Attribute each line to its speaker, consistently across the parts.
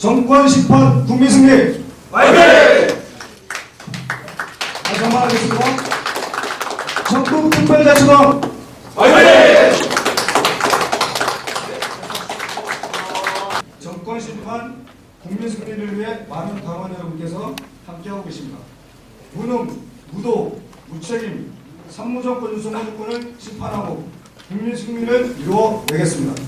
Speaker 1: 정권 심판 국민 승리!
Speaker 2: 화이팅!
Speaker 1: 다시 한번 하겠습니다. 전국특별자치동
Speaker 2: 화이팅!
Speaker 1: 정권 심판 국민 승리를 위해 많은 당원 여러분께서 함께하고 계십니다. 무능, 무도, 무책임, 산무정권 유승호 정권을 심판하고 국민 승리를 이루어내겠습니다.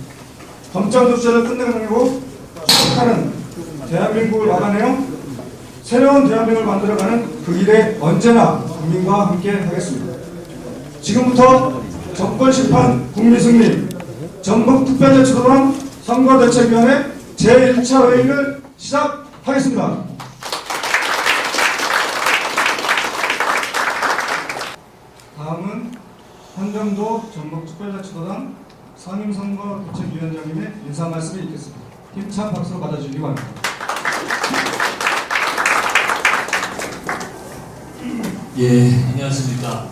Speaker 1: 검찰 독재를 끝내고 추적하는 대한민국을 막아내어 새로운 대한민국을 만들어가는 그 일에 언제나 국민과 함께 하겠습니다. 지금부터 정권 심판 국민 승리 전국특별자치도당 선거대책위원회 제1차 회의를 시작하겠습니다. 다음은 한정도 전국특별자치도당 상임선거대책위원장님의 인사 말씀이 있겠습니다. 힘찬 박수로 받아주시기 바랍니다.
Speaker 3: 예, 안녕하십니까.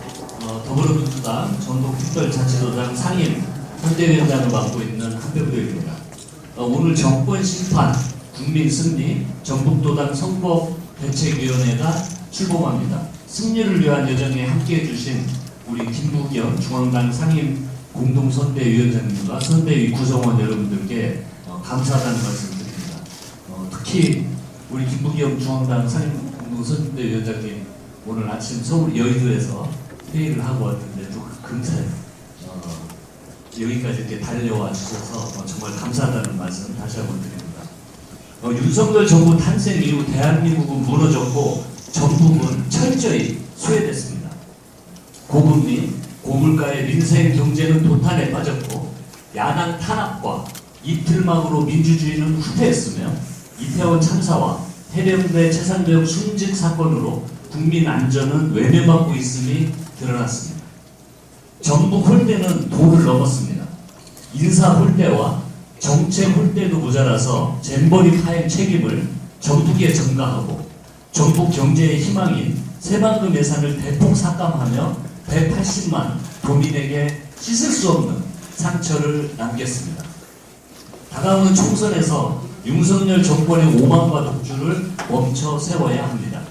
Speaker 3: 더불어민주당 전국특별자치도당 상임 선대위원장을 맡고 있는 한병도입니다. 오늘 정권 심판, 국민 승리, 전북도당 선거대책위원회가 출범합니다. 승리를 위한 여정에 함께해 주신 우리 김부겸 중앙당 상임 공동선대위원장님과 선대위 구성원 여러분들께 감사하다는 말씀 드립니다. 특히 우리 김부겸 중앙당 상임 공동선대위원장님 오늘 아침 서울 여의도에서 회의를 하고 왔는데 또 금세 여기까지 이렇게 달려와 주셔서 정말 감사하다는 말씀 다시 한번 드립니다. 윤석열 정부 탄생 이후 대한민국은 무너졌고 전북은 철저히 소외됐습니다. 고금리, 고물가의 민생 경제는 도탄에 빠졌고 야당 탄압과 이틀망으로 민주주의는 후퇴했으며 이태원 참사와 해병대 최상병 순직 사건으로 국민 안전은 외면받고 있음이 드러났습니다. 전북 홀대는 도를 넘었습니다. 인사 홀대와 정책 홀대도 모자라서 잼버리 파행 책임을 전북에 전가하고 전북 경제의 희망인 새만금 예산을 대폭 삭감하며 180만 도민에게 씻을 수 없는 상처를 남겼습니다. 다가오는 총선에서 윤석열 정권의 오만과 독주를 멈춰 세워야 합니다.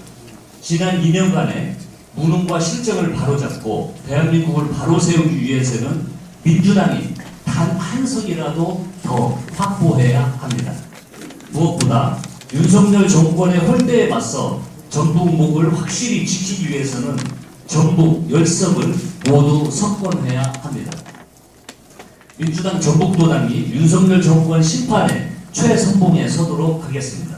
Speaker 3: 지난 2년간의 무능과 실정을 바로잡고 대한민국을 바로 세우기 위해서는 민주당이 단 한 석이라도 더 확보해야 합니다. 무엇보다 윤석열 정권의 홀대에 맞서 전북목을 확실히 지키기 위해서는 전북 10석을 모두 석권해야 합니다. 민주당 전북도당이 윤석열 정권 심판에 최선봉에 서도록 하겠습니다.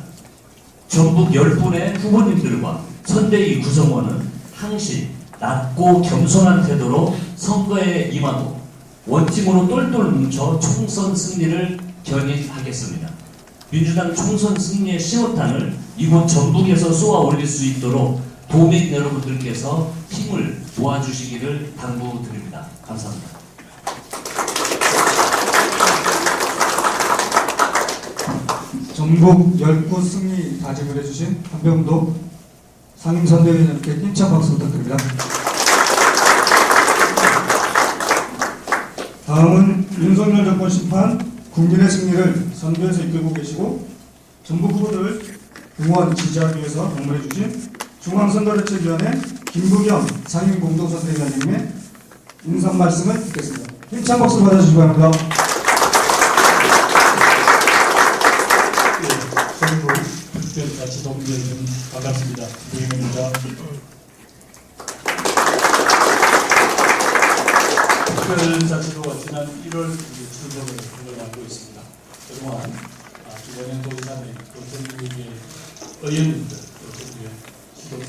Speaker 3: 전북 10분의 후보님들과 선대위 구성원은 항시 낮고 겸손한 태도로 선거에 임하고 원팀으로 똘똘 뭉쳐 총선 승리를 견인하겠습니다. 민주당 총선 승리의 신호탄을 이곳 전북에서 쏘아 올릴 수 있도록 도민 여러분들께서 힘을 모아주시기를 당부드립니다. 감사합니다.
Speaker 1: 전국 10구 승리 다짐을 해주신 한병도 상임선대위원장님께 힘찬 박수 부탁드립니다. 다음은 윤석열 정권 심판 국민의 승리를 선두에서 이끌고 계시고 전북 후보들 응원 지지하기 위해서 동물해 주신 중앙선거대책위원회 김부겸 상임공동선대위원장님의 인사 말씀을 듣겠습니다. 힘찬 박수 받아주시기 바랍니다.
Speaker 4: 전국 특별자치도위원장 반갑습니다. 부임입니다. 특별자치도가 지난 1월 출범을 하고 있습니다. 그동안 주변의 도지사님 또 전국의 의원님들 또 전국의 시도민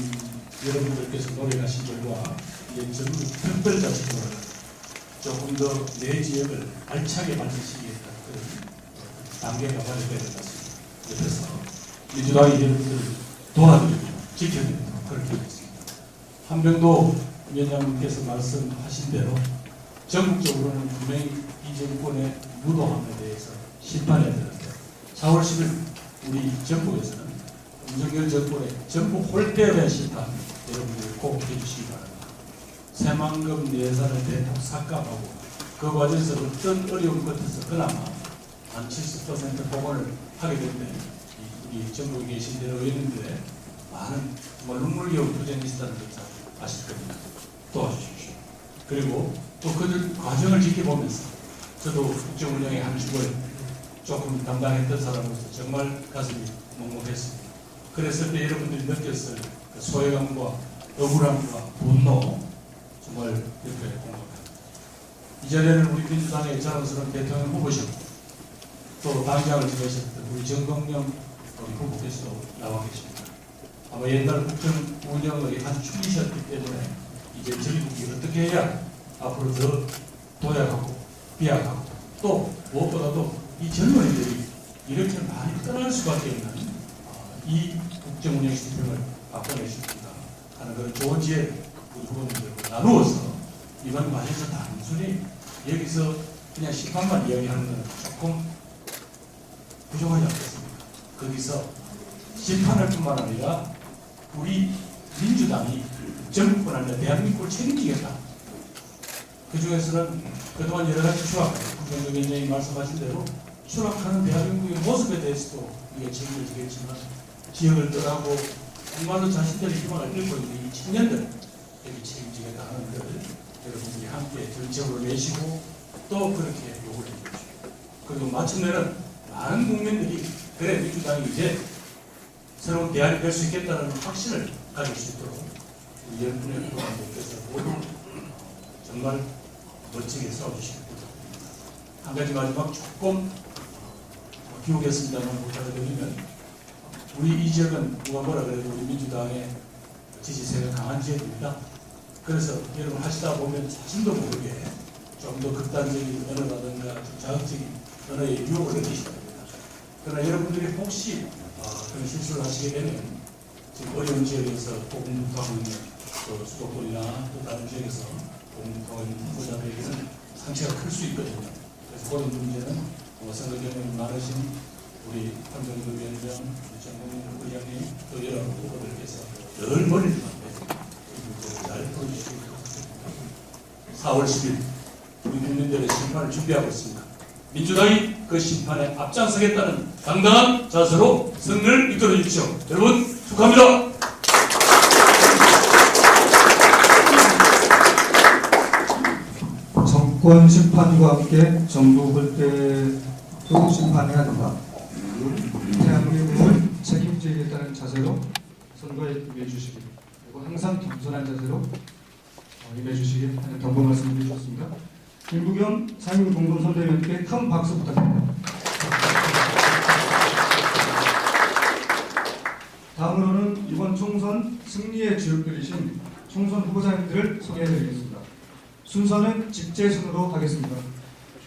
Speaker 4: 여러분들께서 노력하신 결과 이제 전국 특별자치도를 조금 더 내 지역을 알차게 만드시기 위한 단계가 완료되는 것 같습니다. 그래서 민주당이 여러분들을 도와드리고 지켜드리고 그렇게 하겠습니다. 한병도 위원장님께서 말씀하신 대로 전국적으로는 분명히 이 정권의 무도함에 대해서 심판해야 되는데 4월 10일 우리 전북에서는 윤석열 정권의 전북 홀대에 대한 심판 여러분들이 꼭 해주시기 바랍니다. 새만금 예산을 대폭 삭감하고 그 과정에서 어떤 어려운 끝에서 그나마 한 70% 복원을 하게 되면 이 전국에 계신 의원님들의 많은 정말 눈물겨운 투쟁이 있었다는 걸 잘 아실 겁니다. 도와주십시오. 그리고 또 그 과정을 지켜보면서 저도 국정 운영의 한 축을 조금 담당했던 사람으로서 정말 가슴이 먹먹했습니다. 그랬을 때 여러분들이 느꼈을 그 소외감과 억울함과 분노 정말 이렇게 공감합니다. 이전에는 우리 민주당의 자랑스러운 대통령 후보셨고 또 당장을 지내셨던 우리 정동영 후보께서도 나와 계십니다. 아마 옛날 국정 운영의 한 축이셨기 때문에 이제 전국이 어떻게 해야 앞으로 더 도약하고 비약하고 또 무엇보다도 이 젊은이들이 이렇게 많이 떠날 수밖에 없는 이 국정 운영 시스템을 바꿔낼 수 있다 하는 그런 좋은 지혜를 우리 후보님들과 나누어서 이번 과정에서 단순히 여기서 그냥 심판만 이야기하는 것은 조금 부족하지 않겠습니까? 거기서 심판할 뿐만 아니라 우리 민주당이 전국뿐 아니라 대한민국을 책임지겠다. 그 중에서는 그동안 여러 가지 추락, 국정교 위원장이 말씀하신 대로 추락하는 대한민국의 모습에 대해서도 이게 책임을 지겠지만 지역을 떠나고 정말로 자신들의 희망을 잃고 있는 이 청년들 여기 책임지겠다 하는 것을 여러분들이 함께 정책으로 내시고 또 그렇게 요구를 해주십시오. 그리고 마침내는 많은 국민들이 그래 민주당이 이제 새로운 대안이 될 수 있겠다는 확신을 가질 수 있도록 우리 여러분의 후보님께서 모두 정말 멋지게 싸워주시기 부탁드립니다. 한 가지 마지막 조금 비우겠습니다만 부탁을 드리면 우리 이 지역은 누가 뭐라 그래도 우리 민주당의 지지세가 강한 지역입니다. 그래서 여러분 하시다 보면 자신도 모르게 좀 더 극단적인 언어라든가 좀 자극적인 언어의 유혹을 느끼시게 됩니다. 그러나 여러분들이 혹시 그런 실수를 하시게 되면 지금 어려운 지역에서 공무통하고 있는 또 수도권이나 또 다른 지역에서 공무통하고 있는 후보자들에게는 상처가 클 수 있거든요. 그래서 그런 문제는 선거 경험이 많으신 우리 한정도 위원장, 정동민 의장님 또 여러 후보들께서 늘 머리를 맞대 잘 풀어주시기 부탁드립니다. 4월 10일 우리 국민들의 심판을 준비하고 있습니다. 민주당이 그 심판에 앞장서겠다는 당당한 자세로 승리를 이끌어 주십시오. 여러분 축하합니다.
Speaker 1: 정권 심판과 함께 정부 때도 심판해야 된다. 대한민국을 책임지겠다는 자세로 선거에 임해주시기 그리고 항상 겸손한 자세로 임해주시기 하는 경고 말씀을 주셨습니다. 김부겸 상임 공동선대위원께 큰 박수 부탁드립니다. 다음으로는 이번 총선 승리의 주역들이신 총선 후보자님들을 소개해드리겠습니다. 순서는 직제순으로 가겠습니다.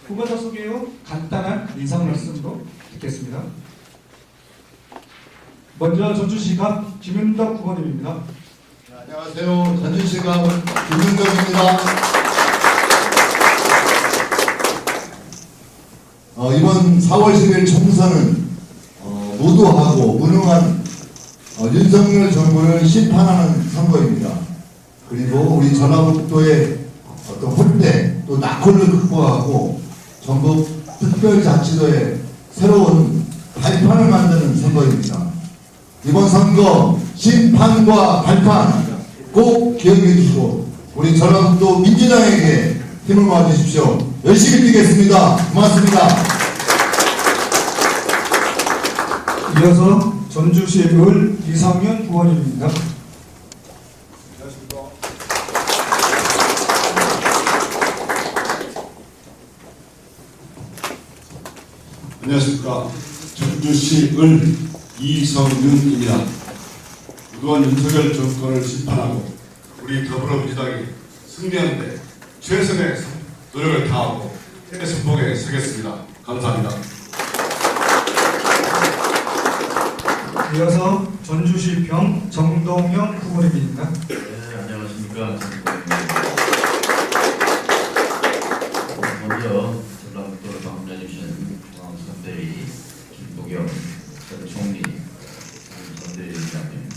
Speaker 1: 후보자 소개 후 간단한 인사 말씀으로 듣겠습니다. 먼저 전주시갑 김윤덕 후보님입니다.
Speaker 2: 안녕하세요. 전주시갑 김윤덕입니다. 이번 4월 10일 총선은 무도하고 무능한 윤석열 정부를 심판하는 선거입니다. 그리고 우리 전라북도의 어떤 혼대 또 낙홀을 극복하고 전북 특별자치도의 새로운 발판을 만드는 선거입니다. 이번 선거 심판과 발판 꼭 기억해 주시고 우리 전라북도 민주당에게 힘을 모아주십시오. 열심히 뛰겠습니다. 고맙습니다.
Speaker 1: 이어서 전주시 을 이상현 후보님입니다.
Speaker 5: 안녕하십니까. 전주시 을 이성윤입니다. 그동안 윤석열 정권을 심판하고 우리 더불어민주당이 승리하는 데 최선의 노력을 다하고 선봉에 서겠습니다. 감사합니다.
Speaker 1: 이어서 전주시 병 정동영 후보님입니다.
Speaker 6: 네, 안녕하십니까. 먼저 전라북도를 방문해주신 중앙선대위 김부겸 전 총리 선대위원장님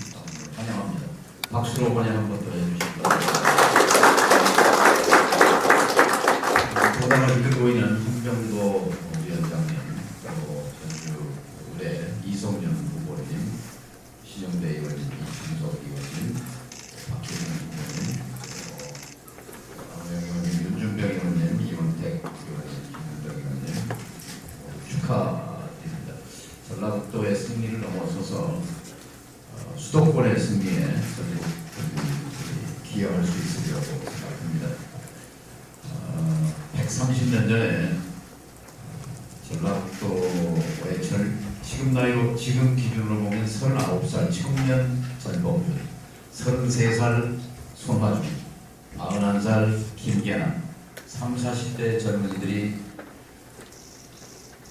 Speaker 6: 환영합니다. 박수로 환영 한 번 더 해주십시오. 보당을 이끌고 있는 홍병도 위원장님, 또 전주 의뢰 이성년 후보님, 전라북도의 승리를 넘어서서 수도권의 승리에 결국 기여할 수 있으리라고 생각합니다. 130년 전에 전라북도의 지금 기준으로 보면 39살 최국년 전범준, 33살 손화준, 41살 김계남, 30, 40대 젊은이들이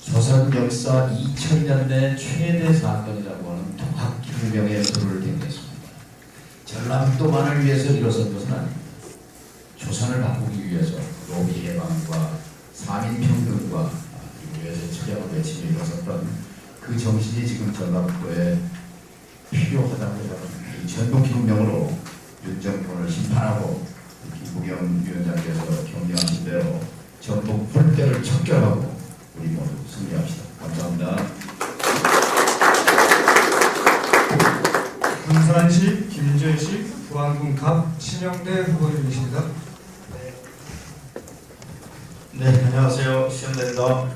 Speaker 6: 조선 역사 2000년대 최대 사건이라고 하는 통합기부명의 불을 댕겼습니다. 전라북도만을 위해서 일어선 것은 아닙니다. 조선을 바꾸기 위해서 노비 해방과 사민평등과 그리고 위해서 철학을 외치며 일어섰던 그 정신이 지금 전라북도에 필요하다고 저는 이 전북기부명으로 윤 정권을 심판하고 김부겸 위원장께서 격려하신 대로 전북 뿔대를 척결하고 우리 모두 승리합시다. 감사합니다.
Speaker 1: 군산시 김제시 부안군 갑 신영대 후보님이십니다.
Speaker 7: 네, 안녕하세요. 시현대입니다.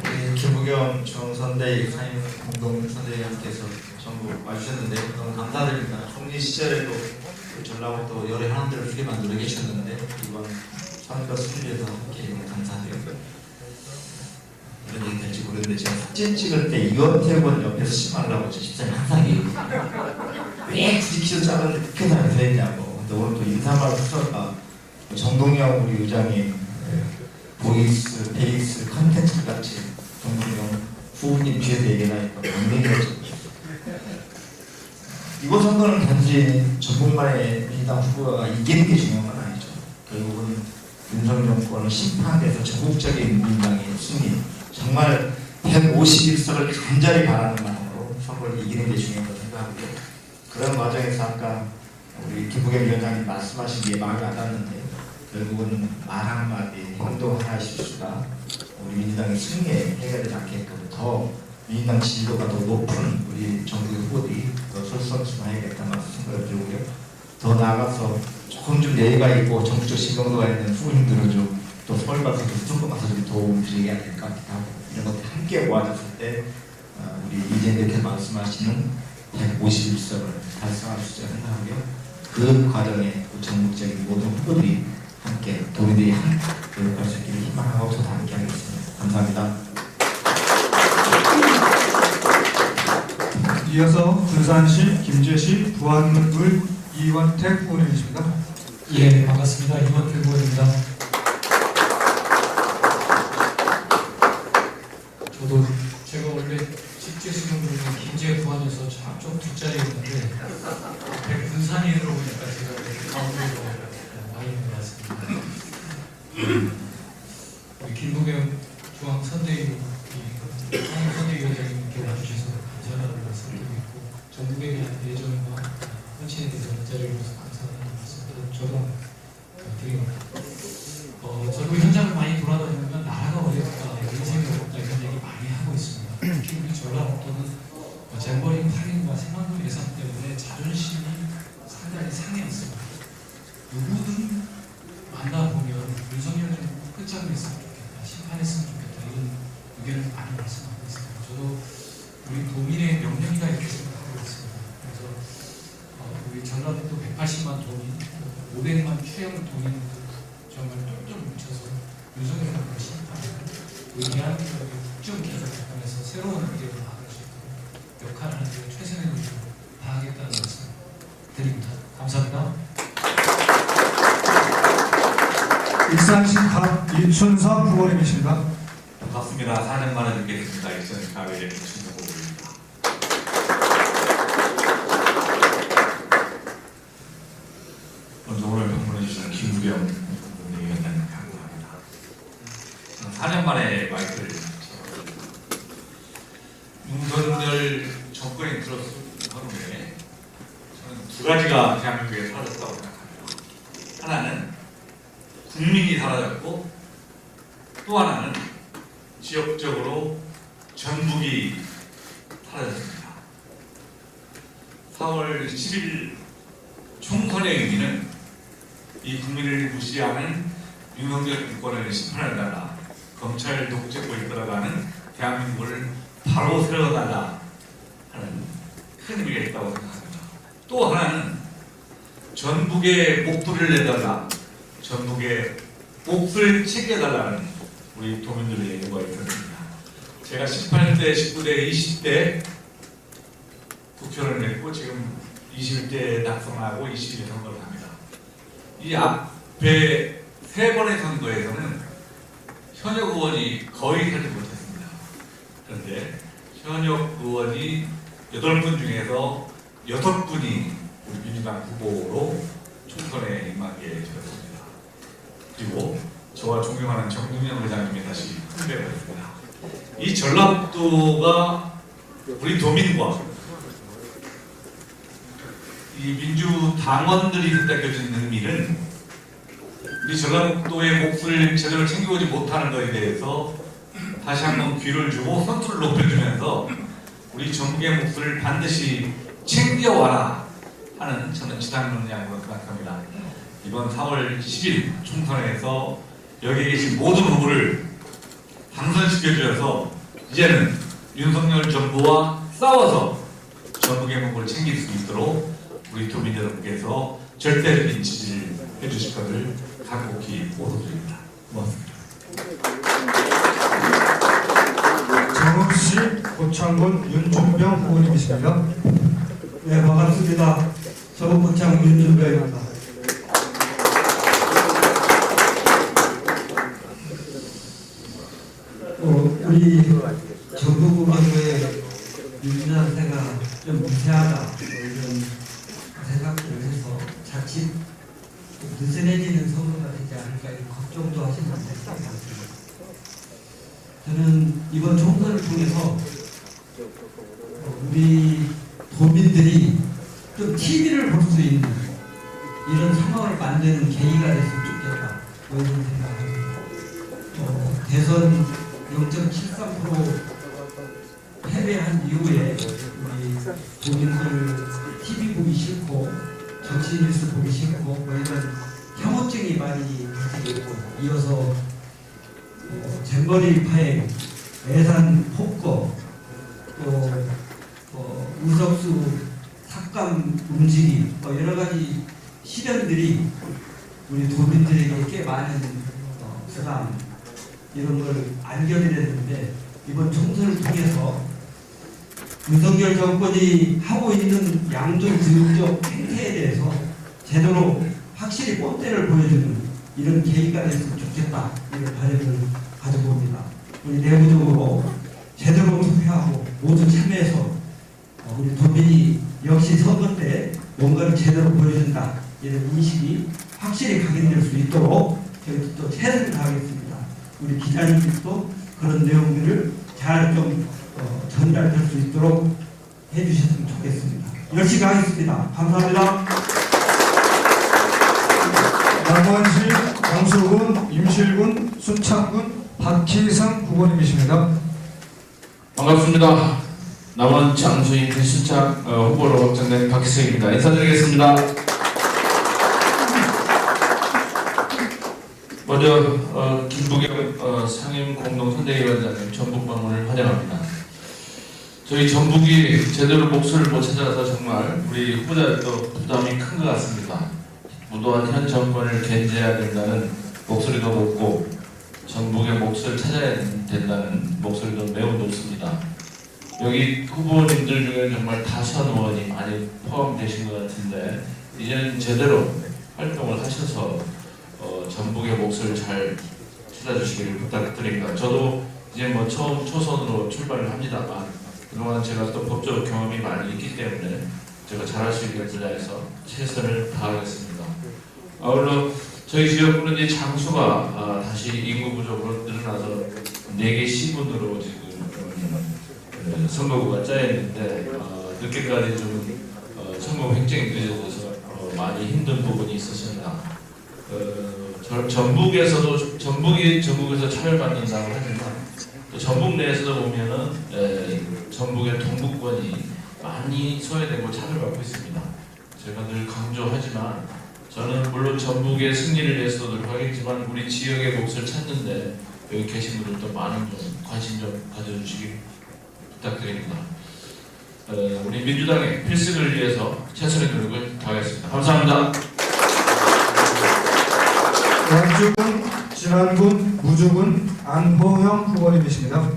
Speaker 7: 우리 김부겸 정선대위 사임 공동선대위원께서 전부 와주셨는데 너무 감사드립니다. 총리 시절에도 그 전라북도 여러 현안들을 수립한 노력해 주셨는데 이번 선거 승리에서 함께 너무 감사드리고요. 이런 얘기 될지 모르겠는데 제가 사진 찍을 때 이원태 의원 옆에서 심하려고 저 집사님 항상 얘기해요. 왜 굳이 키도 작은데 그렇게 사람이 되었냐고. 근데 오늘 또 인사말 후설가 정동영 우리 의장님 보이스, 베이스, 컨텐츠 같이 정동영 후보님 뒤에서 얘기하니까 굉장히 이번 선거는 단지 전북만의 민주당 후보가 이기는 게 중요한 건 아니죠. 결국은 윤석열 정권을 심판돼서 전국적인 민주당의 승리, 정말 151석을 간절히 바라는 마음으로 선거를 이기는 게 중요하다고 생각하고요. 그런 과정에서 아까 우리 김부겸 위원장님 말씀하신 게 마음에 와닿는데 결국은 말 한마디, 행동 하나 실수가 우리 민주당의 승리에 해결되지 않게끔 더 민주당 지지도가 더 높은 우리 정부의 후보들이 더 솔선수범해야겠다는 생각을 들고요. 더 나아가서 조금 좀 예의가 있고 정치적 신경도가 있는 후보님들은 좀 또 서울 가서 조금 가서 좀 도움 드리게 할까 하고 이런 것들 함께 모아졌을 때 우리 이재명 대표 말씀하시는 151석을 달성할 수 있다고 생각하고요. 그 과정에 전국적인 모든 후보들이 함께 도민들이 노력할 수 있기를 희망하고 저도 함께 하겠습니다. 감사합니다.
Speaker 1: 이어서 군산시 김제시 부안군 이원택 후보님이십니다.
Speaker 8: 예, 반갑습니다. 이원택 후보입니다. 저도 제가 원래 직제수능 중에 김제 부안에서 저쪽 뒷자리였는데 군산이 들어보니까 제가 이렇게 가운데로 와 있는 것 같습니다. 우리 김부겸 중앙선대위 선대위원장님께 와주셔서 감사하다는 말씀드리고 있고 전국에 대한 애정과 헌신에 대해서 이 자리에 오셔서 감사하다는 말씀을 저도 드립니다. 저도 현장을 많이 돌아다니면 나라가 어렵다, 인생이 어렵다 이런 얘기 많이 하고 있습니다. 특히 우리 전라북도는 재벌인 할인과 생활비 예산 때문에 자존심이 상당히 상해있습니다. 누구든 만나보면 윤석열 좀 끝장냈으면 좋겠다, 심판했으면 좋겠다 이런 의견을 많이 말씀하고 있습니다. 저도 우리 도민의 명령이다 이렇게 생각하고 있습니다. 그래서 우리 전라북도 180만 도민, 500만 최영 도민들 정말 똘똘 뭉쳐서 윤석열 정권을 심판하고 우리 대한민국의 국정 기조 개편에서 새로운 미래로 나아갈 수 있도록 역할을 하는 데 최선의 노력을 다하겠다는 말씀 드립니다. 감사합니다.
Speaker 1: 일산시 갑 이춘석 후보님이십니다.
Speaker 9: 반갑습니다. 4년 만에 듣게 됐습니다. 일산 가외의 이춘석 후보입니다. 먼저 오늘 방문해 주신 김부겸 위원장님 감사합니다. 저는 4년 만에 마이크를 윤석열 정권이 들었을 하루에 저는 두 가지가 대한민국에 사라졌다고 생각합니다. 하나는 국민이 사라졌고 또 하나는 지역적으로 전북이 사라졌습니다. 4월 10일 총선의 의미는 이 국민을 무시하는 윤석열 정권을 심판한다나 검찰 독재고 이끌어가는 대한민국을 바로 세워달라 하는 큰 의미가 있다고 생각합니다. 또 하나는 전북의 목소리를 내달라, 전북의 몫을 챙겨달라는 우리 도민들의 요구가 있었습니다. 제가 18대, 19대, 20대 국회의원을 냈고 지금 21대 낙선하고 22대 선거를 합니다. 이 앞에 3번의 선거에서는 현역 의원이 거의 하지 못했습니다. 그런데 현역 의원이 8분 중에서 6분이 우리 민주당 후보로 총선에 임하게 되었습니다. 그리고 저와 존경하는 정동영 의장님이 다시 후배가 됐습니다. 이 전라도가 우리 도민과 이 민주당원들이 생각해준 의미는 우리 전라북도의 몫을 제대로 챙겨오지 못하는 것에 대해서 다시 한번 귀를 주고 선수를 높여주면서 우리 전북의 몫을 반드시 챙겨와라 하는 저는 지상론량으로 생각합니다. 이번 4월 10일 총선에서 여기 계신 모든 후보를 당선시켜 주셔서 이제는 윤석열 정부와 싸워서 전북의 몫을 챙길 수 있도록 우리 도민 여러분께서 절대적인 지지를 해주실 것을 간곡히 모도드립니다. 고맙습니다.
Speaker 1: 정읍시 고창군 윤준병 후보님이십니다.
Speaker 10: 네, 반갑습니다. 저는 고창 윤준병입니다. 우리 전북 경우에 민주당세가 좀 미세하다 이런 생각들을 해서 자칫 느슨해지는 선거가 되지 않을까 이런 걱정도 하시는 분들이 있습니다. 저는 이번 총선을 통해서 우리 도민들이 좀 TV를 볼 수 있는 이런 상황을 만드는 계기가 됐으면 좋겠다 이런 생각을 합니다. 대선 0.73% 패배한 이후에 우리 도민들 TV 보기 싫고 정치 뉴스 보기 싫고 뭐 이런 혐오증이 많이 있고 이어서 잼버리 파행, 외산 폭거, 또 우석수 삭감 움직임 여러 가지 시련들이 우리 도민들에게 꽤 많은 부담 이런 걸 안겨드렸는데 이번 총선을 통해서 윤석열 정권이 하고 있는 양존지역적 행태에 대해서 제대로 확실히 꼰대를 보여주는 이런 계기가 됐으면 좋겠다 이런 바람을 가져봅니다. 우리 내부적으로 제대로 투표하고 모두 참여해서 우리 도민이 역시 선거 때 뭔가를 제대로 보여준다 이런 인식이 확실히 각인될 수 있도록 저희도 또 최선을 다하겠습니다. 우리 기자님들도 그런 내용들을 잘 좀 전달될 수 있도록 해주셨으면 좋겠습니다. 열심히 하겠습니다. 감사합니다.
Speaker 1: 남원시 강수군, 임실군, 순창군 박희상 후보님이십니다.
Speaker 11: 반갑습니다. 남원 장수인 순창 후보로 확정된 박희승입니다. 인사드리겠습니다. 먼저 김부겸 상임 공동선대위원장님 전북 방문을 환영합니다. 저희 전북이 제대로 몫을 못 찾아서 정말 우리 후보자들도 부담이 큰 것 같습니다. 무도한 현 정권을 견제해야 된다는 목소리도 높고 전북의 몫을 찾아야 된다는 목소리도 매우 높습니다. 여기 후보님들 중에 정말 다선 의원이 많이 포함되신 것 같은데 이제는 제대로 활동을 하셔서 전북의 몫을 잘 찾아주시기를 부탁드립니다. 저도 이제 뭐 처음 초선으로 출발을 합니다만 그동안 제가 또 법적 경험이 많이 있기 때문에 제가 잘할 수 있는 분야에서 최선을 다하겠습니다. 아울러 저희 지역구는 이제 장수가 다시 인구 부족으로 늘어나서 4개 시군으로 지금 선거구가 짜였는데 늦게까지 좀 선거 횡령이 늦어져서 많이 힘든 부분이 있었습니다. 전북에서도 전북에서 차별받는다고 하지만 또 전북 내에서도 보면은 전북의 동북권이 많이 소외되고 차별받고 있습니다. 제가 늘 강조하지만 저는 물론 전북의 승리를 위해서도 노력하겠지만 우리 지역의 몫을 찾는데 여기 계신 분들도 많은 좀 관심 좀 가져주시기 부탁드립니다. 우리 민주당의 필승을 위해서 최선의 노력을 다하겠습니다. 감사합니다.
Speaker 1: 완주군, 진안군, 무주군 안호영 후보님이십니다.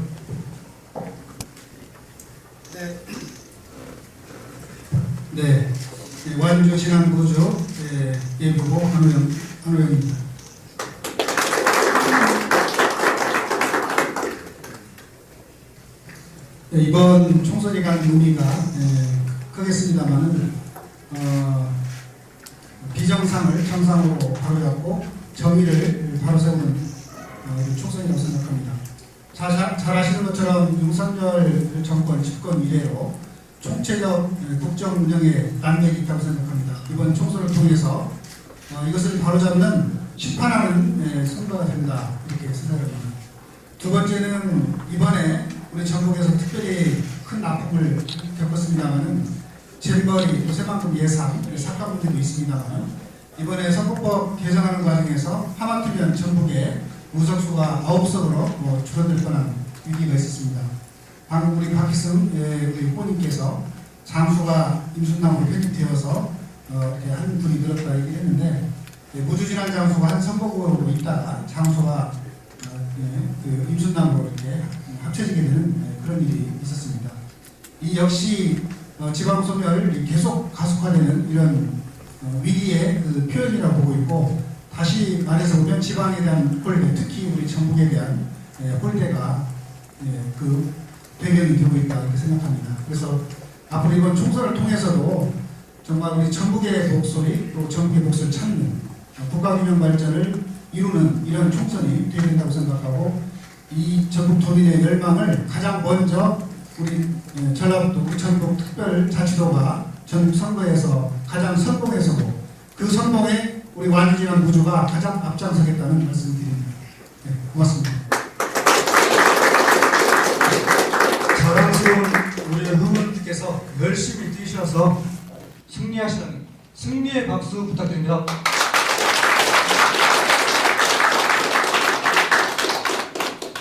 Speaker 12: 네, 완주 진안구주 예부고 한우영입니다. 이번 총선이 간 의미가 크겠습니다만은 비정상을 정상으로 바로잡고 정의를 바로 세우는 총선이라고 생각합니다. 잘 아시는 것처럼 윤석열 정권 집권 이래로 총체적 국정 운영에 난맥이 있다고 생각합니다. 이번 총선을 통해서 이것을 바로잡는 심판하는 선거가 된다 이렇게 생각합니다. 두 번째는 이번에 우리 전국에서 특별히 큰 아픔을 겪었습니다만은 잼버리 또 새만금 예산 사건 문제도 있습니다만 이번에 선거법 개정하는 과정에서 하마터면 전국에 의석수가 9석으로 줄어들 뻔한 위기가 있었습니다. 방금 우리 박희승 우리 후보님께서 장수가 임순남으로 편집되어서 이렇게 한 분이 늘었다 얘기했는데 무주진한 장수가 한 선거구로 있다가 장수가 그 임순남으로 이렇게 합쳐지게 되는 그런 일이 있었습니다. 이 역시 지방소멸 계속 가속화되는 이런 위기의 그 표현이라고 보고 있고 다시 말해서 보면 지방에 대한 홀대, 특히 우리 전국에 대한 홀대가 그 배경이 되고 있다 이렇게 생각합니다. 그래서 앞으로 이번 총선을 통해서도 정말 우리 전국의 목소리 또 전국의 몫을 찾는 국가균형 발전을 이루는 이런 총선이 되어야 된다고 생각하고 이 전국 도민의 열망을 가장 먼저 우리 전라북도 전국특별자치도가 전국 선거에서 가장 성공해서고 그 성공에 우리 완주진안 구주가 가장 앞장서겠다는 말씀을 드립니다. 네, 고맙습니다.
Speaker 1: 자랑스러운 우리 후보님께서 열심히 뛰셔서 승리하시는 승리의 박수 부탁드립니다.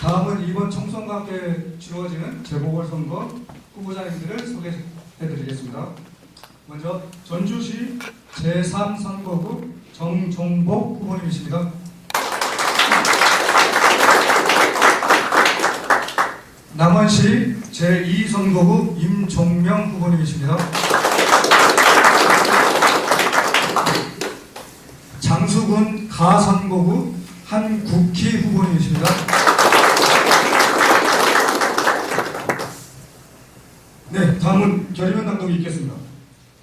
Speaker 1: 다음은 이번 총선과 함께 치루어지는 재보궐선거 후보자님들을 소개해드리겠습니다. 먼저 전주시 제3선거구 정종복 후보님이십니다. 남원시 제2선거구 임종명 후보님이십니다. 장수군 가선거구 한국희 후보님이십니다. 네, 다음은 결의면 낭독이 있겠습니다.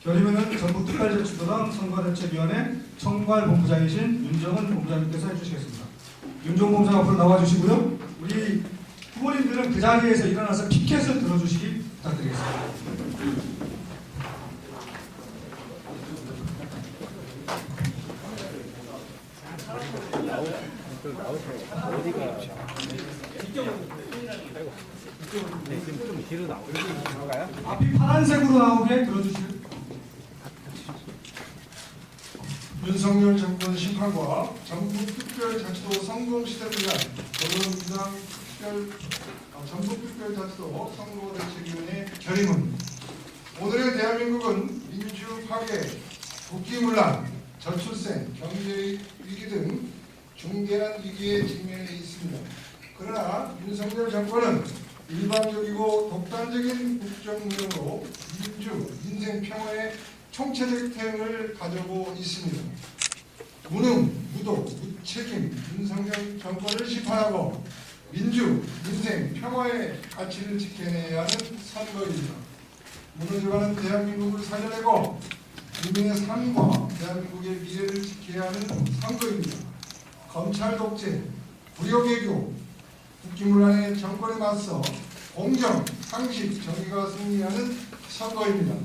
Speaker 1: 결의면은 전북특별자치도당 선거대책위원회 청괄본부장이신 윤정은 본부장님께서 해주시겠습니다. 윤정은 본부장 앞으로 나와주시고요. 우리 후보님들은 그 자리에서 일어나서 피켓을 들어주시기 부탁드리겠습니다. 앞이 파란색으로 나오게 들어주시고요.
Speaker 13: 윤석열 정권 심판과 전북특별자치도 성공시대를 위한 더불어민주당 전북특별자치도 선거대책위원회 결의문. 오늘의 대한민국은 민주 파괴, 국기문란, 저출생, 경제 위기 등 중대한 위기에 직면해 있습니다. 그러나 윤석열 정권은 일방적이고 독단적인 국정운영으로 민주, 민생 평화의 총체적 태형을 가져오고 있습니다. 무능, 무도, 무책임 윤석열 정권을 심판하고 민주, 민생, 평화의 가치를 지켜내야 하는 선거입니다. 무너져가는 대한민국을 살려내고 국민의 삶과 대한민국의 미래를 지켜야 하는 선거입니다. 검찰 독재, 불효개교, 국기문란의 정권에 맞서 공정, 상식, 정의가 승리하는 선거입니다.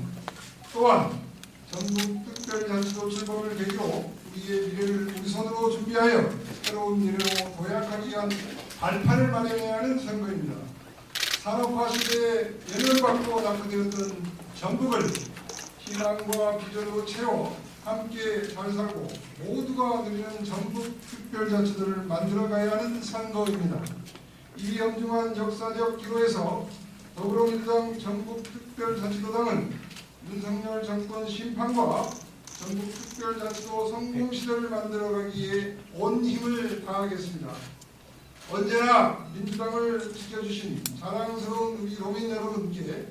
Speaker 13: 또한 전북특별자치도 출범을 계기로 우리의 미래를 우리 손으로 준비하여 새로운 미래로 도약하기 위한 발판을 마련해야 하는 선거입니다. 산업화 시대에 외면받고 낙후되었던 전북을 희망과 비전으로 채워 함께 잘 살고 모두가 누리는 전북특별자치도를 만들어가야 하는 선거입니다. 이 엄중한 역사적 기로에서 더불어민주당 전북특별자치도당은 윤석열 정권 심판과 전북특별자치도 성공시대를 만들어가기에 온 힘을 다하겠습니다. 언제나 민주당을 지켜주신 자랑스러운 우리 도민 여러분께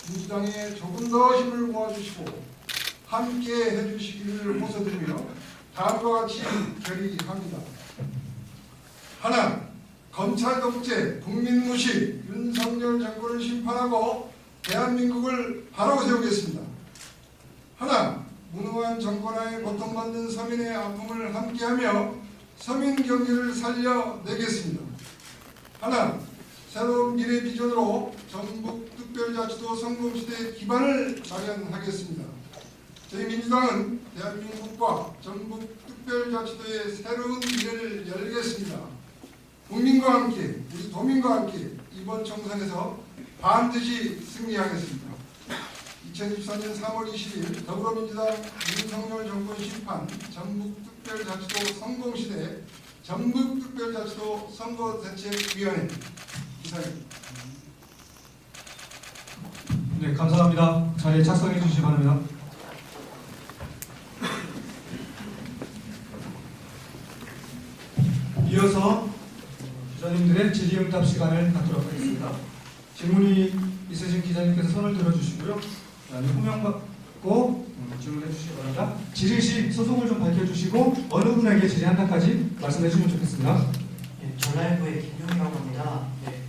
Speaker 13: 민주당에 조금 더 힘을 모아주시고 함께 해주시기를 호소드리며 다음과 같이 결의합니다. 하나, 검찰 독재, 국민 무시, 윤석열 정권을 심판하고 대한민국을 바로 세우겠습니다. 하나, 무능한 정권하에 고통받는 서민의 아픔을 함께하며 서민 경제를 살려내겠습니다. 하나, 새로운 미래 비전으로 전북특별자치도 성공시대의 기반을 마련하겠습니다. 저희 민주당은 대한민국과 전북특별자치도의 새로운 미래를 열겠습니다. 국민과 함께, 우리 도민과 함께 이번 총선에서 반드시 승리하겠습니다. 2024년 3월 20일 더불어민주당 윤석열 정권 심판 전북특별자치도 성공시대 전북특별자치도 선거대책위원회 이사입니다.
Speaker 1: 네, 감사합니다. 자리에 착석해 주시기 바랍니다. 이어서 기자님들의 질의응답 시간을 갖도록 하겠습니다. 질문이 있으신 기자님께서 손을 들어주시고요. 호명 받고 질문해 주시기 바랍니다. 질의 시 소속을 좀 밝혀주시고 어느 분에게 질의한다까지 말씀해 주시면 좋겠습니다.
Speaker 14: 네, 전라일보의 김용이라고 합니다. 네,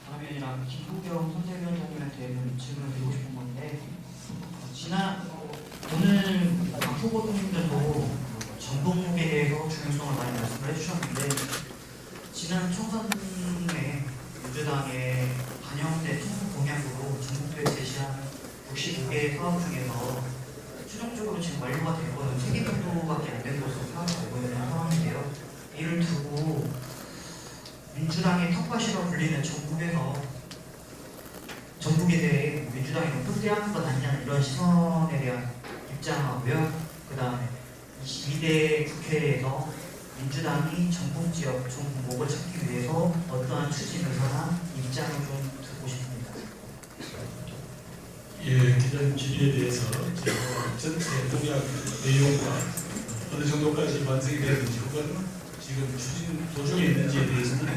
Speaker 14: 다음이랑 김부겸 선대위원장님한테 질문을 드리고 싶은 건데 오늘 박 후보님들도 전북에 대해서 중요성을 많이 말씀을 해주셨는데 지난 총선에 민주당의 반영된 총선 공약으로 전북도에 제시한 65개의 사업 중에서 최종적으로 지금 완료가 된 거는 3개 정도밖에 안 된 것으로 파악되고 있는 상황인데요. 이를 두고 민주당의 텃밭이라 불리는 전북에 대해 민주당이 너무 흡대하는 것 아니냐는 이런 시선에 대한 입장하고요. 그 다음에 22대 국회에서 민주당이 전북 지역 전북목을 찾기 위해서 어떠한 추진 의사나 입장을 좀 듣고 싶습니다.
Speaker 4: 예, 기존 질의에 대해서 제가 전체 공약 내용과 어느 정도까지 완성이 되었는지 혹은 지금 추진 도중에 있는지에 대해서는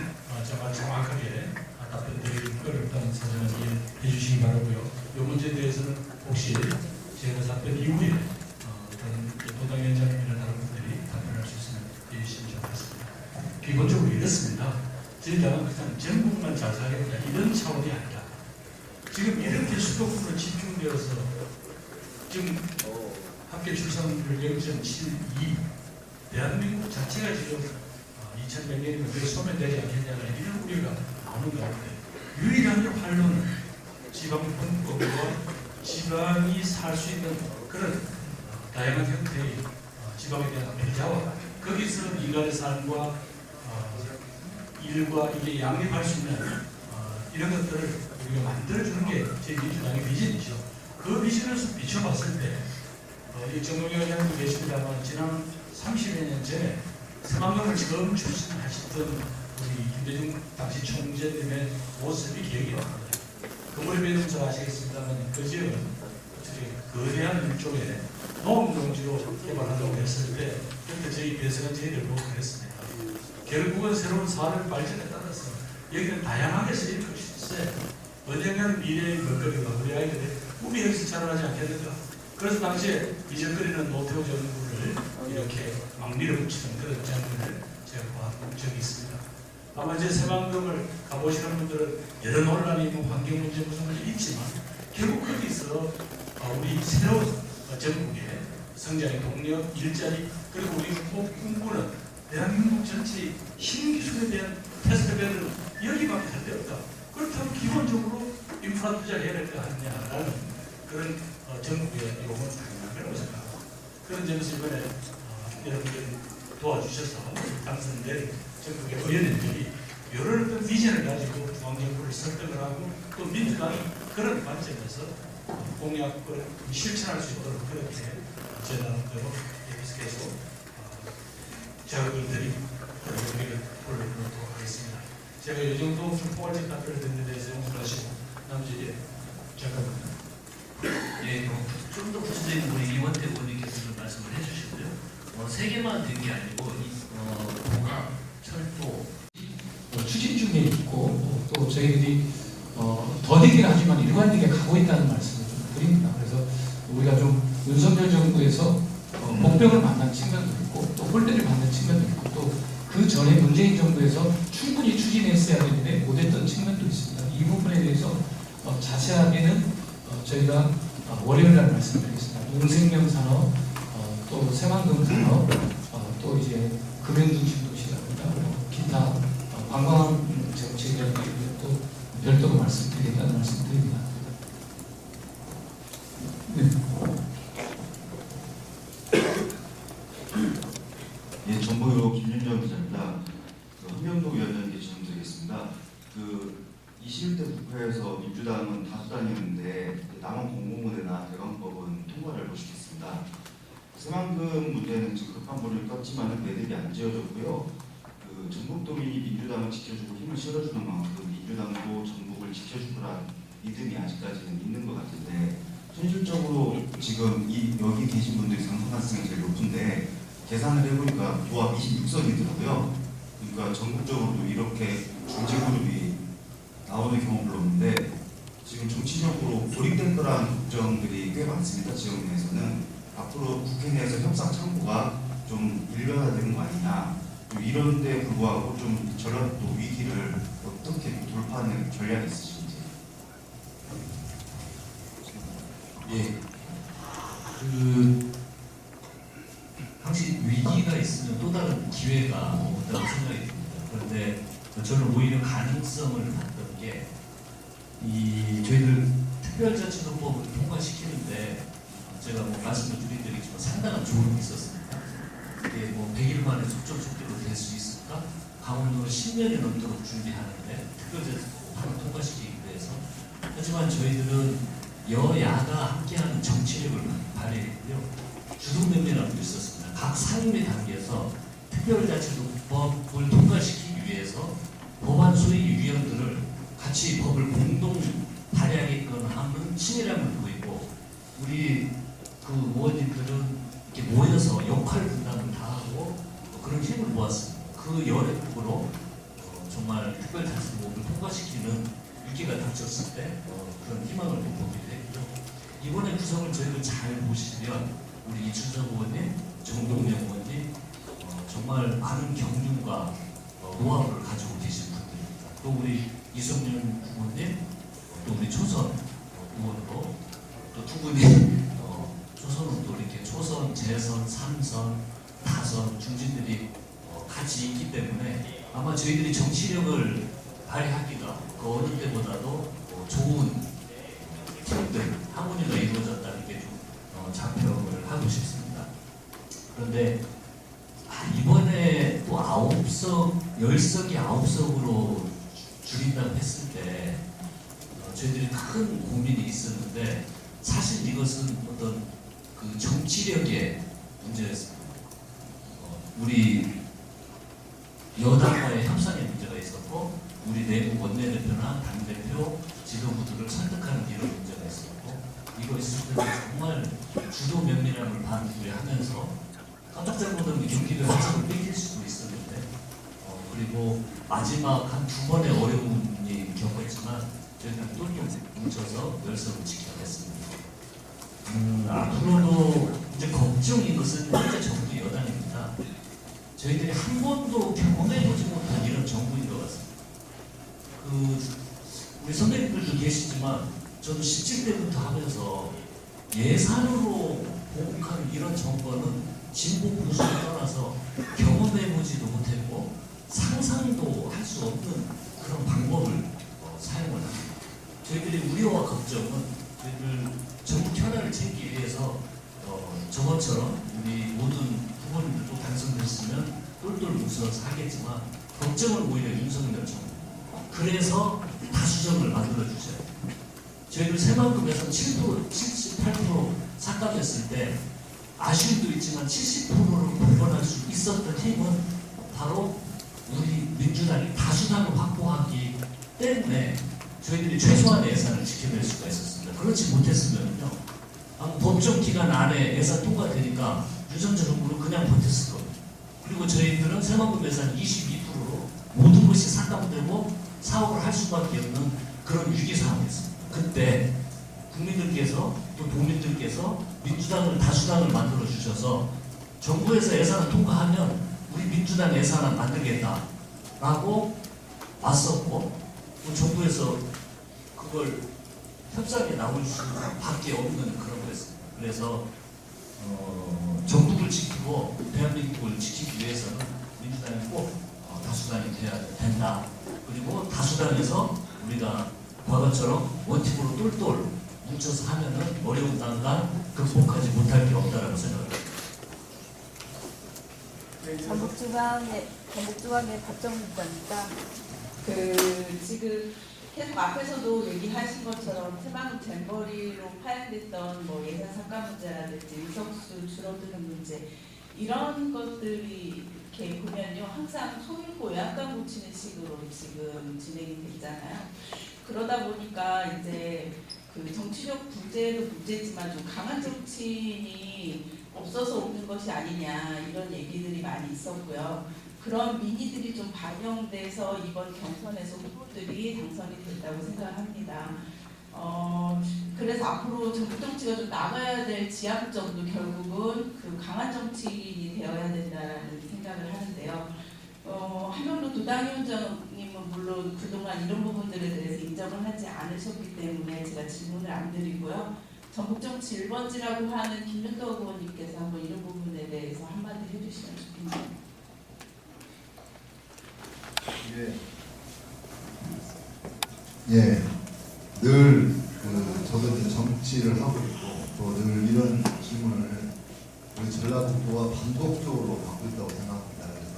Speaker 4: 제가 정확하게 답변 드리기 어렵다는 사정을 이해해 주시기 바라고요. 이 문제에 대해서는 혹시 제가 답변 이후에 다른 도당위원장님이나 다른 분들이 답변할 수 있으면 해주시면 좋겠습니다. 기본적으로 이렇습니다. 저희 당은 그냥 전국만 잘 살겠다 이런 차원이 아니라 지금 이렇게 수도권으로 집중되어서 지금 합계 출산율 0.72 대한민국 자체가 지금 2100년이면 그게 소멸되지 않겠냐는 이런 우려가 나오는 가운데 유일한 활로는 지방분권과 지방이 살 수 있는 그런 다양한 형태의 지방에 대한 배자와 거기서 인간의 삶과 일과 이게 양립할 수 있는 이런 것들을 우리가 만들어주는 게 제 민주당의 비전이죠. 그 비전을 비춰봤을 때 정동영 의원님도 계십니다만 지난 30여 년 전에 서강동을 처음 출신하셨던 우리 김대중 당시 총재님의 모습이 기억이 납니다. 그물에 비해서 잘 아시겠습니다만 그 지역은 거대한 일종의 농업농지로 개발하려고 했을 때 그때 저희 배석은 저희들 보고 그랬습니다. 결국은 새로운 산업 발전에 따라서 여기는 다양하게 쓰일 것이 있어요. 언젠가는 미래의 먹거리가 우리 아이들의 꿈이 여기서 자라나지 않겠는가. 그래서 당시에 이전거리는 노태우 정부를 이렇게 막 밀어붙이는 그런 장면을 제가 보았던 적이 있습니다. 아마 이제 새만금을 가보시는 분들은 여러 논란이 있고 환경 문제 무슨 문제 있지만 결국 거기서 우리 새로운 전국의 성장의 동력, 일자리 그리고 우리 꼭 꿈꾸는 대한민국 전체의 신기술에 대한 테스트베드는 여기밖에 할 데 없다. 그렇다면 기본적으로 인프라 투자를 해야 될 거 아니냐라는 그런 전국의 요구는 당연하다고 생각합니다. 그런 점에서 이번에 여러분들이 도와주셔서 당선된 전국의 의원님들이 여러 어떤 비전을 가지고 중앙정부를 설득을 하고 또 민주당이 그런 관점에서 공약을 실천할 수 있도록 그렇게 제 나름대로 계속해서 자극을 드리고 용기를 불러보도록 하겠습니다. 제가 이 정도 좀 포괄적 답변을 드리는 데서 용서하시고 나머지 잠깐.
Speaker 3: 예, 좀 더 구체적인 우리 이원태 의원님께서 말씀을 해주시고요. 세 개만 된 게 아니고 동학, 철도
Speaker 8: 추진 중에 있고 또 저희들이 더 되긴 하지만 일관되게 가고 있다는 말씀을 좀 드립니다. 그래서 우리가 좀 윤석열 정부에서 복병을 만난 측면도 있고 또 홀대를 받는 측면도 있고 또 그 전에 문재인 정부에서 충분히 추진했어야 되는데 못했던 측면도 있습니다. 이 부분에 대해서 자세하게는 저희가 월요일 날 말씀드리겠습니다. 농생명 산업, 또 새만금 산업, 또 이제 금연중심 도시라든가 기타 관광 정책이라든가 또 별도로 말씀드리겠다는 말씀드립니다. 네.
Speaker 15: 예, 정보요 김윤정 기자입니다. 한명도 위원장님께 질문 드리겠습니다. 21대 국회에서 민주당은 다수당이었는데 남원 공공의대나 대강법은 통과를 못시켰습니다. 새만금 문제는 지금 급한 불을 껐지만 매듭이 안 지어졌고요. 전북도민이 민주당을 지켜주고 힘을 실어주는 만큼 민주당도 전북을 지켜주더라는 믿음이 아직까지는 있는 것 같은데 현실적으로 지금 여기 계신 분들이 상승 가능성이 제일 높은데 계산을 해보니까 조합 26석이더라고요. 그러니까 전국적으로도 이렇게 중재그룹이 나오는 경우 별로 없는데 지금 정치적으로 고립될 거라는 걱정들이 꽤 많습니다. 지역 내에서는 앞으로 국회 내에서 협상 창구가 좀 일변화되는 거 아니냐 이런 데 불구하고 좀 전라도 위기를 어떻게 돌파하는 전략이 있으신지.
Speaker 3: 예, 확실히 위기가 있으면 또 다른 기회가 온다고 생각이 듭니다. 그런데 저는 오히려 가능성을 봤던 게 저희들 특별자치도법을 통과시키는데 제가 말씀을 드리겠지만 상당한 조언이 있었습니다. 이게 100일 만에 속전속결로 될 수 있을까? 강원도는 10년이 넘도록 준비하는데 특별자치도법 바로 통과시키기 위해서. 하지만 저희들은 여야가 함께하는 정치력을 발휘했고요. 주도면밀함도 있었습니다. 각 상임위 단계에서 특별자치도법을 통과시키기 위해서 법안 소위 위원들을 같이 법을 공동 발의하게끔 하는 친밀함을 보이고 우리 의원님들은 이렇게 모여서 역할 분담을 다 하고 그런 힘을 모았습니다. 그 여력으로 정말 특별자치도법을 통과시키는 위기가 닥쳤을 때 그런 희망을 보기도 했고요. 이번에 구성을 저희도 잘 보시면 우리 이춘석 의원님, 정동영 의원님 정말 많은 경륜과 노하우를 가지고 계신 분들입니다. 또 우리 이성윤 의원님, 또 우리 초선 의원으로 또 두 분이 초선은 또 이렇게 초선, 재선, 3선, 다선 중진들이 같이 있기 때문에 아마 저희들이 정치력을 발휘하기가 그 어느 때보다도 좋은 팀들, 하모니가 이루어졌다는 게 좀 자평을 하고 싶습니다. 그런데 이번에 또 10석이 9석으로 줄인다고 했을 때 저희들이 큰 고민이 있었는데 사실 이것은 어떤 그 정치력의 문제였습니다. 우리 여당과의 협상의 문제가 있었고 우리 내부 원내대표나 당대표 지도부들을 설득하는 이런 문제가 있었고 이거 있을 때 정말 주도 면밀함을 발휘하면서 깜짝 잘못하면 경기도 협상을 뺏길 수도 있었는데 그리고 마지막 한 2번의 어려움이 겪었지만 저희는 똘똘 뭉쳐서 열성을 지켜냈습니다. 앞으로도 이제 걱정인 것은 현재 정부 여당입니다. 저희들이 한 번도 경험해보지 못한 이런 정부인 것 같습니다. 우리 선배님들도 계시지만 저도 17대부터 하면서 예산으로 보복하는 이런 정권은 진보 보수를 떠나서 경험해보지도 못했고 상상도 할 수 없는 그런 방법을 사용을 합니다. 저희들이 우려와 걱정은 저희들 전국 현안을 챙기기 위해서 저번처럼 우리 모든 후보님들도 당선됐으면 똘똘 뭉쳐서 하겠지만 걱정은 오히려 윤석열 정부. 그래서 다수정을 만들어주셔야 됩니다. 저희들 새만금에서 7%, 78% 삭감했을 때 아쉬움도 있지만 70%를 복원할 수 있었던 힘은 바로 우리 민주당이 다수당을 확보하기 때문에 저희들이 최소한의 예산을 지켜낼 수가 있었습니다. 그렇지 못했으면요, 아마 법정 기간 안에 예산 통과되니까 유전자 정부는 그냥 버텼을 겁니다. 그리고 저희들은 새만금 예산 22%로 모든 것이 삭감되고 사업을 할 수밖에 없는 그런 위기 상황이었습니다. 그때 국민들께서 또 도민들께서 민주당을 다수당을 만들어 주셔서 정부에서 예산을 통과하면 우리 민주당 예산을 만들겠다라고 왔었고, 또 정부에서 그걸 협상에 나올 수밖에 없는 그런 거였습니다. 그래서 정부를 지키고 대한민국을 지키기 위해서는 민주당이 꼭 다수당이 돼야 된다. 그리고 다수당에서 우리가 과거처럼 원팀으로 똘똘 뭉쳐서 하면은 어려운 난간 극복하지 못할 게 없다라고 생각합니다.
Speaker 16: 전북중앙의 박정국입니다. 지금 계속 앞에서도 얘기하신 것처럼 새만금 잼버리로 파행됐던 뭐 예산 삭감 문제라든지 의석수 줄어드는 문제, 이런 것들이 이렇게 보면요, 항상 통일고 약간 고치는 식으로 지금 진행이 됐잖아요. 그러다 보니까 이제 그 정치적 부재도 문제지만 좀 강한 정치인이 없어서 없는 것이 아니냐, 이런 얘기들이 많이 있었고요. 그런 민의들이 좀 반영돼서 이번 경선에서 후보들이 당선이 됐다고 생각합니다. 그래서 앞으로 전국 정치가 좀 나가야 될 지향점도 결국은 그 강한 정치인이 되어야 된다는 생각을 하는데요. 한명도 도당위원장님은 물론 그동안 이런 부분들에 대해서 인정을 하지 않으셨기 때문에 제가 질문을 안 드리고요. 전북정치 1번지라고 하는 김윤덕 의원님께서 한번 이런 부분에 대해서 한마디 해주시면 좋겠네요.
Speaker 2: 늘 저도 이제 정치를 하고 있고 또 늘 이런 질문을 우리 전라북도가 반복적으로 받고 있다고 생각합니다. 그래서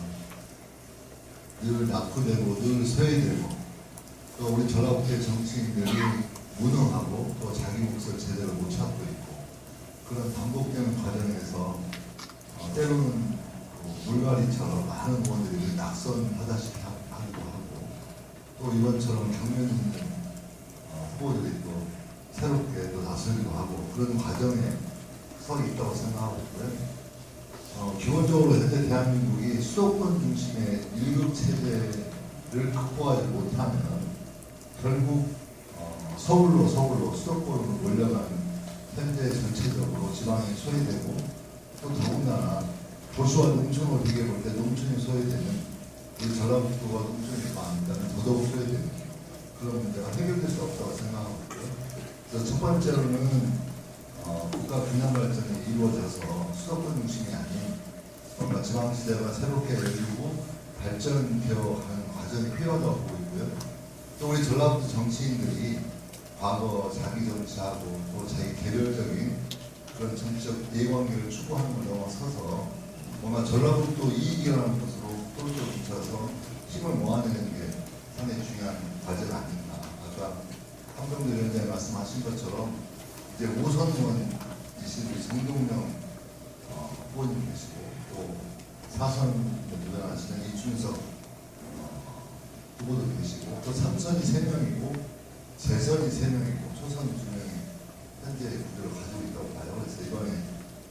Speaker 2: 늘 낙후되고 늘 소외되고 또 우리 전라북도의 정치인들이 무능하고 또 자기 몫을 제대로 못 찾고 있고 그런 반복되는 과정에서 때로는 물갈이처럼 많은 의원들이 낙선하다시피 하기도 하고 또 이번처럼 경륜 있는 후보들이 또 새롭게 또 나서기도 하고 그런 과정에 서 있다고 생각하고 있고요. 기본적으로 현재 대한민국이 수도권 중심의 1급 체제를 극복하지 못하면 결국 서울로 수도권으로 몰려가는 현재 전체적으로 지방이 소외되고 또 더군다나 도시와 농촌을 비교해 볼 때 농촌이 소외되는 우리 전라북도가 농촌이 많다면 더더욱 소외되는 그런 문제가 해결될 수 없다고 생각하고 있고요. 그래서 첫 번째로는 국가 균형 발전이 이루어져서 수도권 중심이 아닌 뭔가 지방시대가 새롭게 열리고 발전되어가는 과정이 필요하다고 보고 있고요. 또 우리 전라북도 정치인들이 과거 자기 정치하고 또 자기 개별적인 그런 정치적 이해관계를 추구하는 걸 넘어서서 뭔가 전라북도 이익이라는 것으로 똘똘 뭉쳐서 힘을 모아내는 게 상당히 중요한 과제가 아닌가. 아까 황정도 위원장이 말씀하신 것처럼 이제 5선 의원이신 우리 정동영 후보님 계시고 또 4선 도전하시는 이준석 후보도 계시고 또 3선이 3명이고 재선이 3명이고 초선이 2명이 현재 구조를 가지고 있다고 봐요. 그래서 이번에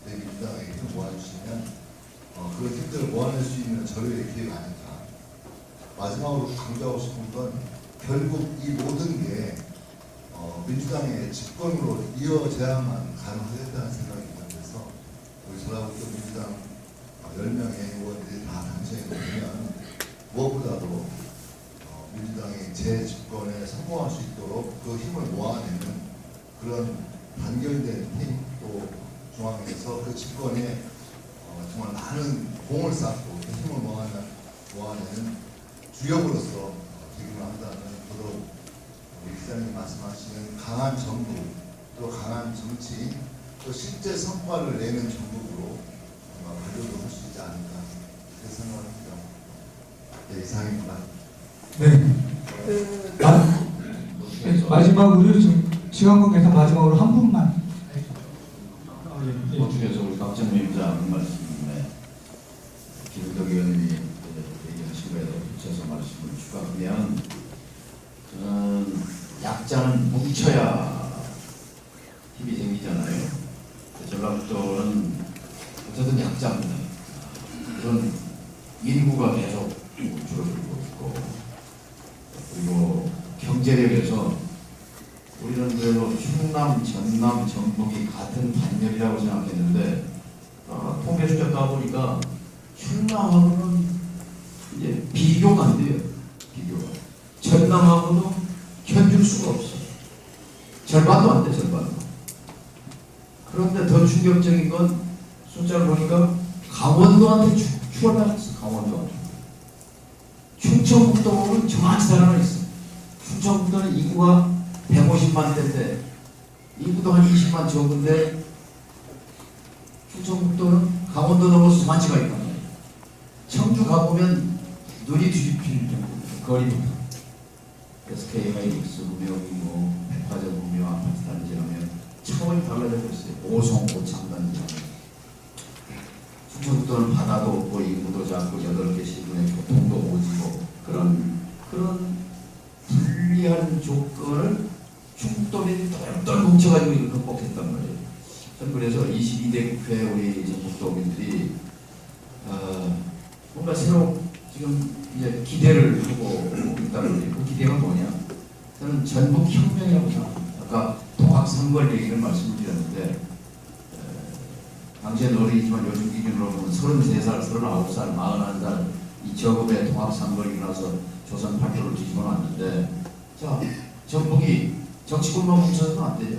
Speaker 2: 저희 민주당에 힘을 모아주시면 그런 힘들을 모아낼 수 있는 저희의 기회가 아닐까. 마지막으로 강조하고 싶은 건 결국 이 모든 게 민주당의 집권으로 이어져야만 가능하겠다는 생각이 있는데서 우리 전라북도 민주당 10명의 의원들이 다 당선이 되면 무엇보다도 민주당이 재집권에 성공할 수 있도록 그 힘을 모아내는 그런 단결된 힘, 또 중앙에서 그 집권에 정말 많은 공을 쌓고 그 힘을 모아내는 주역으로서 기능을 한다는 더더욱 우리 기자님 말씀하시는 강한 정부, 또 강한 정치인, 또 실제 성과를 내는 정부로 발돋움을 할 수 있지 않을까 그렇게 생각합니다. 네, 이상입니다.
Speaker 17: 네. 마지막으로 시간 관계에서 마지막으로 한 분만.
Speaker 6: 보충해서 우리 박정민 부장 말씀에 김덕 의원님이 얘기하신 거에 붙여서 말씀을 추가하면, 저는 약자는 뭉쳐야 힘이 생기잖아요. 전라북도는 어쨌든 약자입니다. 우선 인구가 계속 줄어들고 있고, 그리고 경제력에서 우리는 그래도 충남, 전남, 전북이 같은 반열이라고 생각했는데, 통계 수첩 가보니까 충남하고는 이제 비교가 안 돼요. 비교가. 전남하고도 견줄 수가 없어. 절반도 안 돼, 절반도. 그런데 더 충격적인 건 숫자를 보니까 강원도한테 추월받았어. 강원도한테. 충청북도는 저만치 달아나 있어. 충청북도는 인구가 150만 대인데 인구도 한 20만 적은데 충청북도는 강원도 넘어서 저만치가 있단 말이에요. 청주 가보면 눈이 뒤집힐 정도 거리부터. SK하이닉스 구명이고 백화점 구명 아파트 단지라면 차원이 달라져 있어요. 오송 오창 단지라면. 충청북도는 바다도 없고 인구도 작고 8개 시군에 교통도 오지고 그런 불리한 조건을 충북도민이 똘똘 뭉쳐가지고 이걸 극복했단 말이에요. 저는 그래서 22대 국회 우리 전북도민들이 뭔가 새로 지금 이제 기대를 하고 있다는 거예요. 그 기대가 뭐냐? 저는 전북혁명이라고 생각합니다. 아까 통합선거를 얘기를 말씀을 드렸는데 당시에는 어리지만 요즘 기준으로 보면 33살, 39살, 41살 이 저급의 통합선거를 일어나서 조선 팔도를 뒤집어 놨는데, 자, 전북이 정치권만 뭉쳐서는 안 되죠.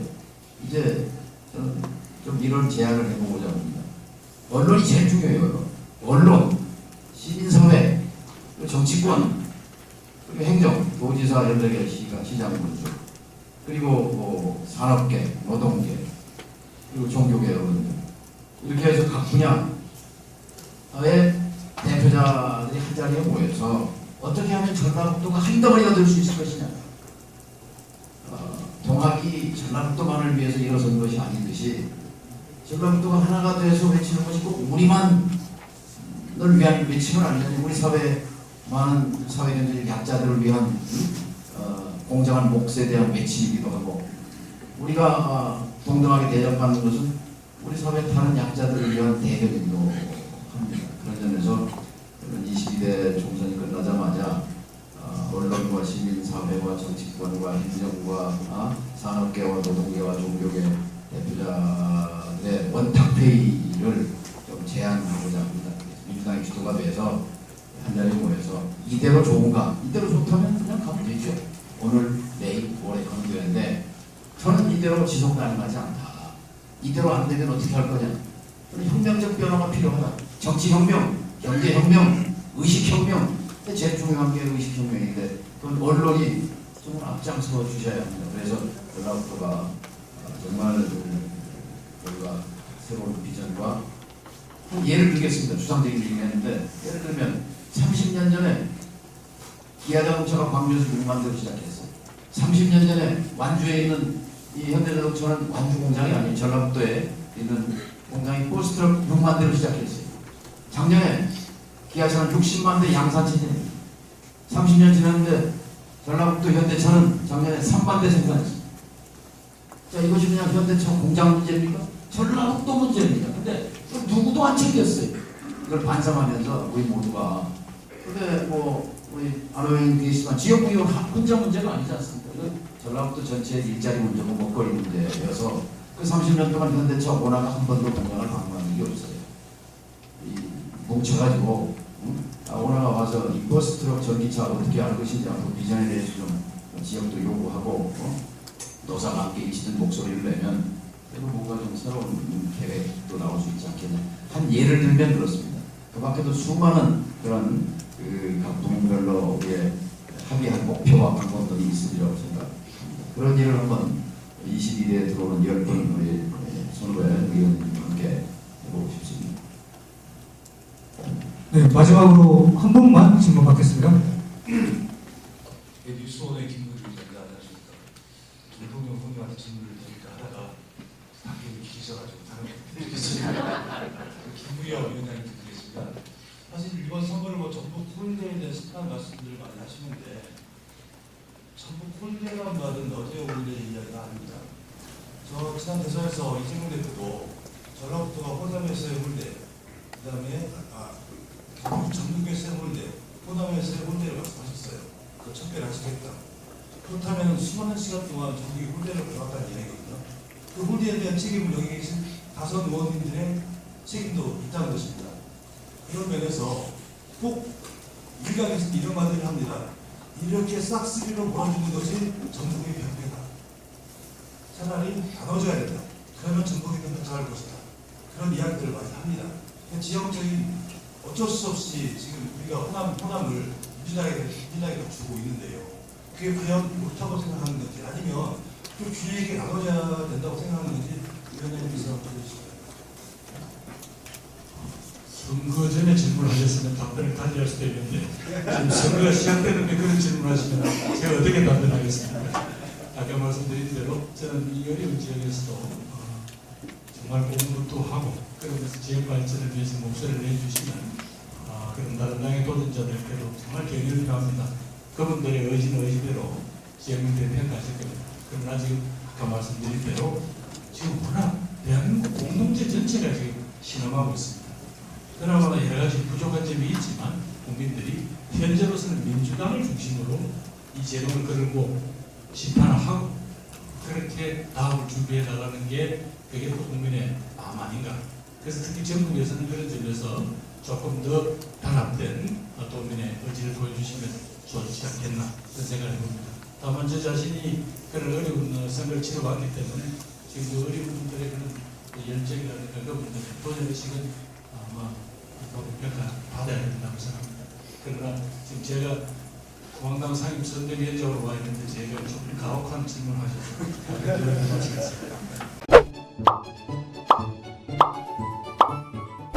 Speaker 6: 이제 저는 좀 이런 제안을 해보고자 합니다. 언론이 제일 중요해요. 언론, 시민사회, 정치권, 그리고 행정, 도지사 18개 시장 군수, 그리고 산업계, 노동계, 그리고 종교계 여러분들, 이렇게 해서 각 분야의 대표자들이 한 자리에 모여서 어떻게 하면 전라북도가 한 덩어리가 될 수 있을 것이냐. 동학이 전라북도만을 위해서 일어선 것이 아니듯이 전라북도가 하나가 돼서 외치는 것이 꼭 우리만을 위한 외침은 아니잖아요. 우리 사회 많은 사회견들 약자들을 위한 공정한 몫에 대한 외침이기도 하고, 우리가 동등하게 대접받는 것은 우리 사회 다른 약자들을 위한 대변이기도 합니다. 그런 점에서 22대 총선이 끝나자마자 언론과 시민사회와 정치권과 행정과 산업계와 노동계와 종교계 대표자들의 원탁회의를 좀 제안하고자 합니다. 민주당이 주도가 돼서 한자리에 모여서 이대로 좋은가? 이대로 좋다면 그냥 가면 되죠. 오늘, 내일, 모레 가면 되는데 저는 이대로 지속 가능하지 않다. 이대로 안 되면 어떻게 할 거냐? 혁명적 변화가 필요하다. 정치혁명, 경제혁명, 의식혁명. 제일 중요한 게 의식혁명인데 그건 언론이 좀 앞장서 주셔야 합니다. 그래서 전라북도가 정말 우리가 새로운 비전과 예를 들겠습니다. 주상적인 얘기를 했는데, 예를 들면 30년 전에 기아자동차가 광주에서 6만 대로 시작했어요. 30년 전에 완주에 있는 이 현대자동차는 완주 공장이 아닌 전라북도에 있는 공장이 버스트럭 6만 대로 시작했어요. 작년에 기아차는 60만 대 양산체제입니다. 30년 지났는데 전라북도 현대차는 작년에 3만 대 생산했습니다. 자, 이것이 그냥 현대차 공장 문제입니까? 전라북도 문제입니다. 근데 누구도 안 챙겼어요. 이걸 반성하면서 우리 모두가. 근데 우리 안호영 계시지만 지역구역 혼자 문제가 아니지 않습니까? 이건 전라북도 전체의 일자리 문제고 먹거리 문제여서 그 30년 동안 현대차 오나가 한 번도 공장을 방문한 적이 없어요. 뭉쳐가지고 오나가 와서 이 버스트럭 전기차 어떻게 할 것인지 하고 비전에 대해서 좀 지역도 요구하고 노사가 함께 일치된 목소리를 내면 그리고 뭔가 좀 새로운 계획도 나올 수 있지 않겠냐. 한 예를 들면 그렇습니다. 그 밖에도 수많은 그런 각 부문별로 우리의 합의한 목표와 방법들이 있으리라고 생각합니다. 그런 일을 한번 22대에 들어오는 10분 우리 선후배 의원님과 함께 해보고 싶습니다.
Speaker 17: 네, 마지막으로 한 분만 질문 받겠습니다.
Speaker 9: 뉴스원의 김문주 기자입니다. 안녕하십니까. 전북
Speaker 18: 총장님한테 질문을 드릴까 하다가 답변이 길으셔가지고 다른 거 드리겠습니다. 김무영 위원장님 드리겠습니다. 사실 이번 선거를 뭐 전북 콜대에 대한 심판 말씀들을 많이 하시는데 전북 콜대란 말은 어제 오늘 이야기가 아닙니다. 저 지난 대선에서 이재명 대표도 전라북도가 호남에서의 홀대, 그 다음에 전북에서의 홀대, 호남에서의 홀대를 말씀하셨어요. 그 척결을 하시겠다. 그렇다면 수많은 시간 동안 전북이 홀대를 배웠다는 이야기거든요. 그 홀대에 대한 책임을 여기 계신 다선 의원님들의 책임도 있다는 것입니다. 이런 면에서 꼭 일각에서 이런 말들을 합니다. 이렇게 싹쓸이로 몰아주는 것이 전북의 병폐다. 차라리 나눠줘야 된다. 그러면 전북이 더 잘할 것이다. 그런 이야기들을 많이 합니다. 지역적인 어쩔 수 없이 지금 우리가 호남을 민주당에게 주고 있는데요. 그게 과연 옳다고 생각하는 건지 아니면 좀 균형있게 나눠야 된다고 생각하는 건지 위원장님께서 보여주시죠.
Speaker 4: 선거 전에 질문하셨으면 답변을 달리할 수도 있는데 지금 선거가 시작되는데 그런 질문하시면 제가 어떻게 답변하겠습니까? 아까 말씀드린 대로 저는 이 어려운 지역에서도 정말 공부도 하고 그러면서 지역 발전을 위해서 목소리를 내주시면 그런 다른 당의 도전자들께도 정말 격려를 표합니다. 그분들의 의지대로 지역민들이 평가하실 겁니다. 그러나 지금 아까 말씀드린 대로 지금 워낙 대한민국 공동체 전체가 지금 신음하고 있습니다. 그나마 여러 가지 부족한 점이 있지만 국민들이 현재로서는 민주당을 중심으로 이 제도를 걸고 심판하고 그렇게 다음을 준비해 나가는 게 그게 또 국민의 마음 아닌가. 그래서 특히 전국에서는 그런 점에서 조금 더 단합된 국민의 의지를 보여주시면 좋지 않겠나 그런 생각을 해봅니다. 다만 저 자신이 그런 어려운 선거를 치러봤기 때문에 지금 그 어려운 분들의 그런 열정이라든가 그분들의 도전의식은 아마 평가 받아야 된다고 생각합니다. 그러나 지금 제가 공항당 상임 선대위원장으로 와 있는데 제가 좀 가혹한 질문을 하셔서 답변을 드리겠습니다.